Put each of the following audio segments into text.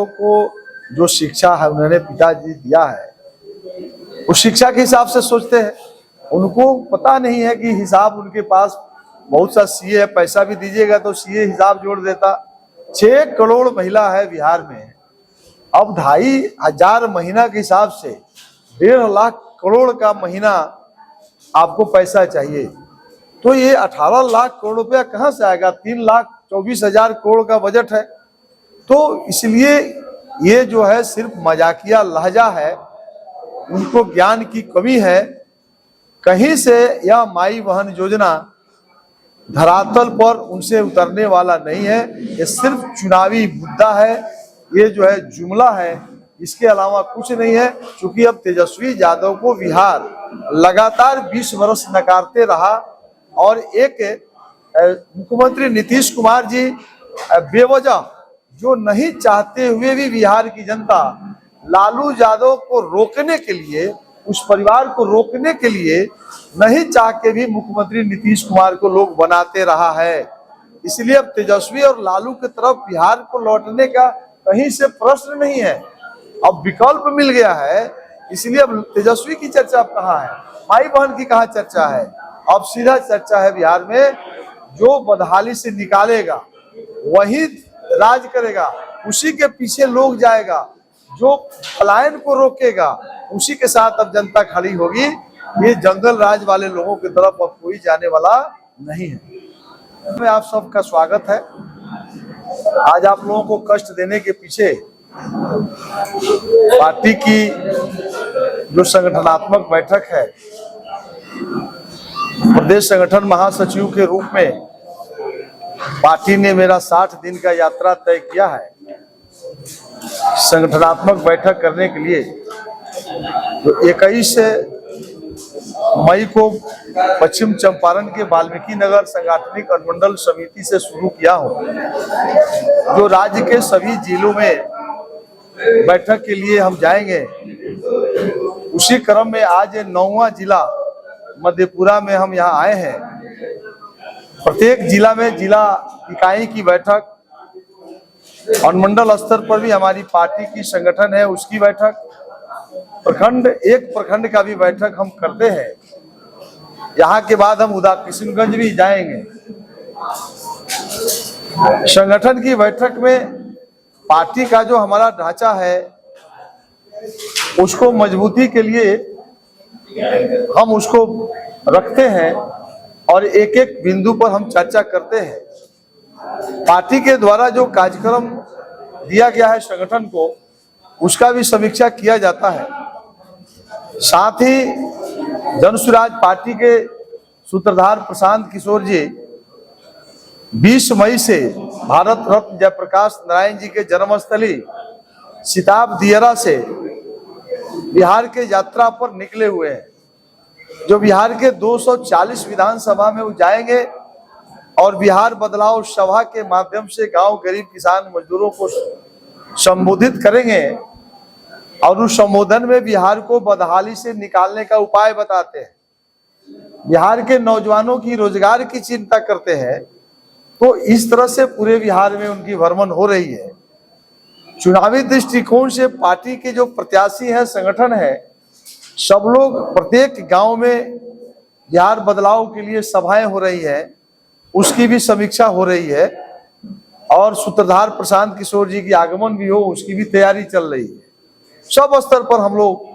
को जो शिक्षा है उन्होंने पिताजी दिया है उस शिक्षा के हिसाब से सोचते हैं। उनको पता नहीं है कि हिसाब उनके पास बहुत सा सीए है, पैसा भी दीजिएगा तो सीए हिसाब जोड़ देता। 6 करोड़ महिला है बिहार में, अब 2,500 महीना के हिसाब से 1.5 लाख करोड़ का महीना आपको पैसा चाहिए, तो ये 18 लाख करोड़ रुपया कहाँ से आएगा? 3,24,000 करोड़ का बजट है। तो इसलिए ये जो है सिर्फ मजाकिया लहजा है, उनको ज्ञान की कमी है। कहीं से यह माई बहन योजना धरातल पर उनसे उतरने वाला नहीं है। ये सिर्फ चुनावी मुद्दा है, ये जो है जुमला है, इसके अलावा कुछ नहीं है। क्योंकि अब तेजस्वी यादव को बिहार लगातार 20 वर्ष नकारते रहा और एक मुख्यमंत्री नीतीश कुमार जी बेवजह जो नहीं चाहते हुए भी बिहार की जनता लालू यादव को रोकने के लिए, उस परिवार को रोकने के लिए नहीं चाह के भी मुख्यमंत्री नीतीश कुमार को लोग बनाते रहा है। इसलिए अब तेजस्वी और लालू की तरफ बिहार को लौटने का कहीं से प्रश्न नहीं है, अब विकल्प मिल गया है। इसलिए अब तेजस्वी की चर्चा अब कहाँ है, माई बहन की कहाँ चर्चा है? अब सीधा चर्चा है बिहार में जो बदहाली से निकालेगा वही राज करेगा, उसी के पीछे लोग जाएगा, जो पलायन को रोकेगा उसी के साथ अब जनता खड़ी होगी। ये जंगल राज वाले लोगों की तरफ अब कोई जाने वाला नहीं है। आप सबका स्वागत है। आज आप लोगों को कष्ट देने के पीछे पार्टी की जो संगठनात्मक बैठक है, प्रदेश संगठन महासचिव के रूप में पार्टी ने मेरा 60 दिन का यात्रा तय किया है। संगठनात्मक बैठक करने के लिए जो 21 मई को पश्चिम चंपारण के वाल्मीकि नगर सांगठनिक अनुमंडल समिति से शुरू किया हूँ, जो राज्य के सभी जिलों में बैठक के लिए हम जाएंगे। उसी क्रम में आज 9वां जिला मधेपुरा में हम यहाँ आए हैं। प्रत्येक जिला में जिला इकाई की बैठक, अनुमंडल स्तर पर भी हमारी पार्टी की संगठन है उसकी बैठक, एक प्रखंड का भी बैठक हम करते हैं। यहाँ के बाद हम उदा किशनगंज भी जाएंगे। संगठन की बैठक में पार्टी का जो हमारा ढांचा है उसको मजबूती के लिए हम उसको रखते हैं और एक एक बिंदु पर हम चर्चा करते हैं। पार्टी के द्वारा जो कार्यक्रम दिया गया है संगठन को, उसका भी समीक्षा किया जाता है। साथ ही जन सुराज पार्टी के सूत्रधार प्रशांत किशोर जी 20 मई से भारत रत्न जयप्रकाश नारायण जी के जन्मस्थली सिताब दियरा से बिहार के यात्रा पर निकले हुए हैं। जो बिहार के 240 विधानसभा में वो जाएंगे और बिहार बदलाव सभा के माध्यम से गांव गरीब किसान मजदूरों को संबोधित करेंगे और उस संबोधन में बिहार को बदहाली से निकालने का उपाय बताते हैं। बिहार के नौजवानों की रोजगार की चिंता करते हैं। तो इस तरह से पूरे बिहार में उनकी भ्रमण हो रही है। चुनावी दृष्टिकोण से पार्टी के जो प्रत्याशी है, संगठन है, सब लोग प्रत्येक गांव में बिहार बदलाव के लिए सभाएं हो रही है, उसकी भी समीक्षा हो रही है और सूत्रधार प्रशांत किशोर जी की आगमन भी हो उसकी भी तैयारी चल रही है। सब स्तर पर हम लोग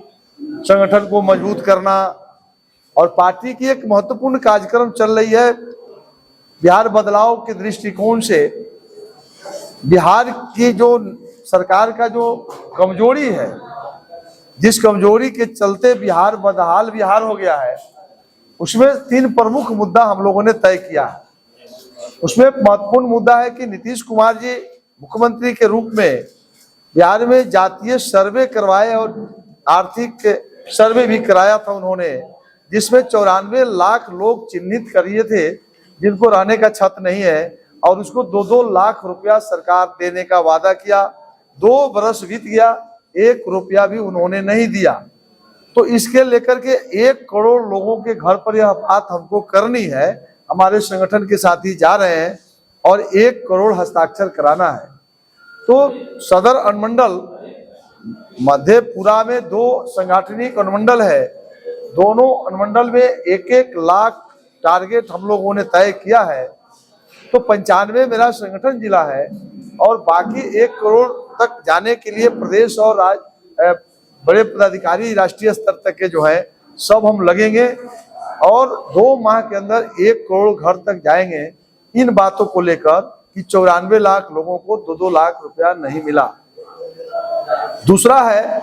संगठन को मजबूत करना और पार्टी की एक महत्वपूर्ण कार्यक्रम चल रही है बिहार बदलाव के दृष्टिकोण से। बिहार की जो सरकार का जो कमजोरी है, जिस कमजोरी के चलते बिहार बदहाल बिहार हो गया है, उसमें 3 प्रमुख मुद्दा हम लोगों ने तय किया है। उसमें महत्वपूर्ण मुद्दा है कि नीतीश कुमार जी मुख्यमंत्री के रूप में बिहार में जातीय सर्वे करवाए और आर्थिक सर्वे भी कराया था उन्होंने, जिसमें 94 लाख लोग चिन्हित करिए थे जिनको रहने का छत नहीं है और उसको 2-2 लाख रुपया सरकार देने का वादा किया। 2 बरस बीत गया, 1 रुपया भी उन्होंने नहीं दिया। तो इसके लेकर के 1 करोड़ लोगों के घर पर यह बात हमको करनी है। हमारे संगठन के साथी जा रहे हैं और 1 करोड़ हस्ताक्षर कराना है। तो सदर अनुमंडल मधेपुरा में 2 सांगठनिक अनुमंडल है, दोनों अनुमंडल में 1-1 लाख टारगेट हम लोगों ने तय किया है। तो 95 मेरा संगठन जिला है और बाकी 1 करोड़ तक जाने के लिए प्रदेश और बड़े पदाधिकारी राष्ट्रीय स्तर तक के जो है सब हम लगेंगे और 2 माह के अंदर 1 करोड़ घर तक जाएंगे। इन बातों को लेकर कि 94 लाख लोगों को 2-2 लाख रुपया नहीं मिला। दूसरा है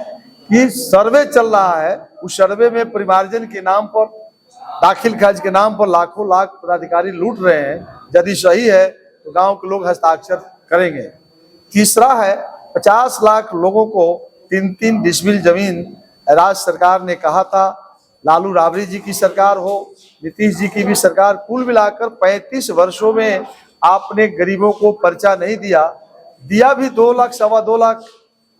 कि सर्वे चल रहा है, उस सर्वे में परिमार्जन के नाम पर, दाखिल खारिज के नाम पर लाखों लाख पदाधिकारी लूट रहे हैं। यदि सही है तो गांव के लोग हस्ताक्षर करेंगे। तीसरा है 50 लाख लोगों को 3-3 डिसमिल जमीन राज्य सरकार ने कहा था, लालू राबड़ी जी की सरकार हो, नीतीश जी की भी सरकार, कुल मिलाकर 35 वर्षों में आपने गरीबों को पर्चा नहीं दिया। दिया भी 2 लाख, 2.25 लाख,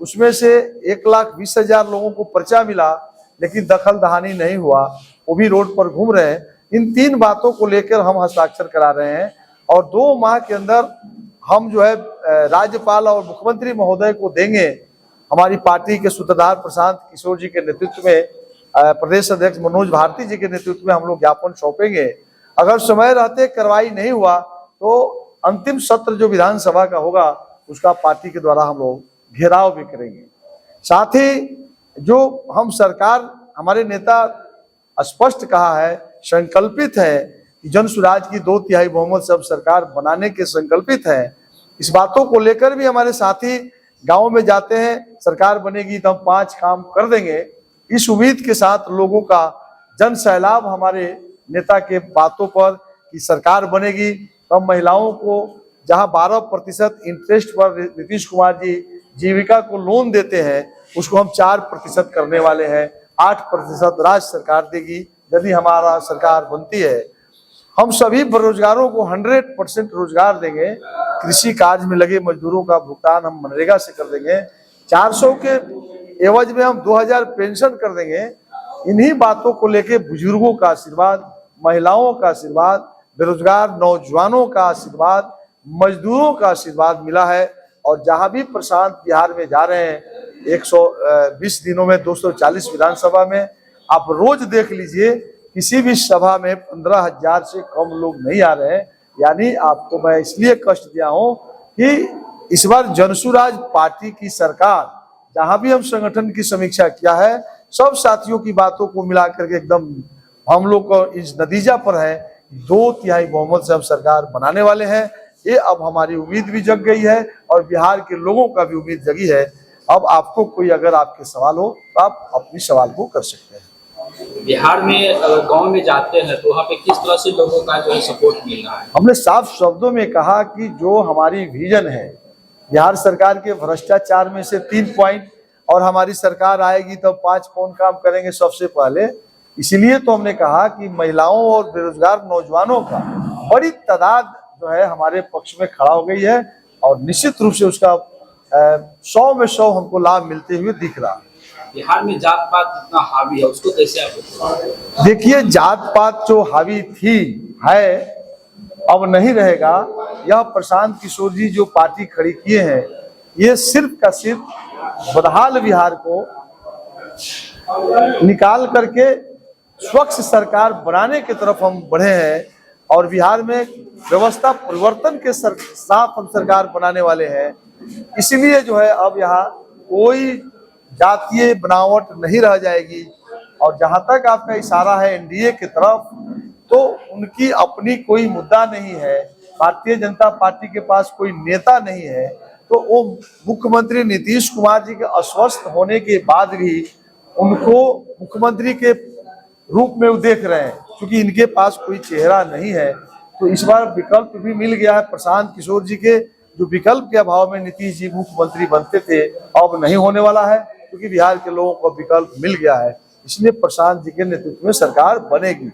उसमें से 1,20,000 लोगों को पर्चा मिला, लेकिन दखल दहानी नहीं हुआ, वो भी रोड पर घूम रहे हैं। इन 3 बातों को लेकर हम हस्ताक्षर करा रहे हैं और 2 माह के अंदर हम जो है राज्यपाल और मुख्यमंत्री महोदय को देंगे। हमारी पार्टी के सूत्रधार प्रशांत किशोर जी के नेतृत्व में, प्रदेश अध्यक्ष मनोज भारती जी के नेतृत्व में हम लोग ज्ञापन सौंपेंगे। अगर समय रहते कार्रवाई नहीं हुआ तो अंतिम सत्र जो विधानसभा का होगा उसका पार्टी के द्वारा हम लोग घेराव भी करेंगे। साथ ही जो हम सरकार, हमारे नेता स्पष्ट कहा है, संकल्पित है कि जन सुराज की 2/3 बहुमत से अब सरकार बनाने के संकल्पित है। इस बातों को लेकर भी हमारे साथी गांव में जाते हैं, सरकार बनेगी तो हम 5 काम कर देंगे। इस उम्मीद के साथ लोगों का जन सैलाब हमारे नेता के बातों पर कि सरकार बनेगी तो हम महिलाओं को जहां 12% इंटरेस्ट पर नीतीश कुमार जी जीविका को लोन देते हैं, उसको हम 4% करने वाले हैं। 8% राज्य सरकार देगी यदि हमारा सरकार बनती है। हम सभी बेरोजगारों को 100% रोजगार देंगे। कृषि कार्य में लगे मजदूरों का भुगतान हम मनरेगा से कर देंगे। 400 के एवज में हम 2000 पेंशन कर देंगे। इन्हीं बातों को लेके बुजुर्गों का आशीर्वाद, महिलाओं का आशीर्वाद, बेरोजगार नौजवानों का आशीर्वाद, मजदूरों का आशीर्वाद मिला है। और जहां भी प्रशांत बिहार में जा रहे हैं, 120 दिनों में 240 विधानसभा में, आप रोज देख लीजिए किसी भी सभा में 15,000 से कम लोग नहीं आ रहे हैं। यानी आपको मैं इसलिए कष्ट दिया हूं कि इस बार जनसुराज पार्टी की सरकार, जहां भी हम संगठन की समीक्षा किया है, सब साथियों की बातों को मिलाकर के एकदम हम लोग को इस नतीजा पर है 2/3 बहुमत से हम सरकार बनाने वाले हैं। ये अब हमारी उम्मीद भी जग गई है और बिहार के लोगों का भी उम्मीद जगी है। अब आपको कोई अगर आपके सवाल हो तो आप अपनी सवाल को कर सकते हैं। बिहार में गांव में जाते हैं तो वहाँ पे किस तरह से लोगों का जो है सपोर्ट मिल रहा है? हमने साफ शब्दों में कहा कि जो हमारी विजन है बिहार सरकार के भ्रष्टाचार में से 3 पॉइंट, और हमारी सरकार आएगी तो 5 कौन काम करेंगे सबसे पहले। इसीलिए तो हमने कहा कि महिलाओं और बेरोजगार नौजवानों का बड़ी तादाद जो है हमारे पक्ष में खड़ा हो गई है और निश्चित रूप से उसका 100 में 100 हमको लाभ मिलते हुए दिख रहा है। बिहार में जात पात जितना हावी है उसको कैसे आप देखिए, जात पात जो हावी थी है अब नहीं रहेगा। यह प्रशांत किशोर जी जो पार्टी खड़ी किए हैं, ये सिर्फ का सिर्फ बदहाल बिहार को निकाल करके स्वच्छ सरकार बनाने की तरफ हम बढ़े हैं और बिहार में व्यवस्था परिवर्तन के साथ हम सरकार बनाने वाले हैं। इसलिए जो है अब यहाँ कोई जातीय बनावट नहीं रह जाएगी। और जहां तक आपका इशारा है एनडीए की तरफ, तो उनकी अपनी कोई मुद्दा नहीं है। भारतीय जनता पार्टी के पास कोई नेता नहीं है, तो वो मुख्यमंत्री नीतीश कुमार जी के अस्वस्थ होने के बाद भी उनको मुख्यमंत्री के रूप में वो देख रहे हैं, क्योंकि इनके पास कोई चेहरा नहीं है। तो इस बार विकल्प भी मिल गया है प्रशांत किशोर जी के, जो विकल्प के अभाव में नीतीश जी मुख्यमंत्री बनते थे, अब नहीं होने वाला है, क्योंकि बिहार के लोगों को विकल्प मिल गया है। इसलिए प्रशांत जी के नेतृत्व में सरकार बनेगी।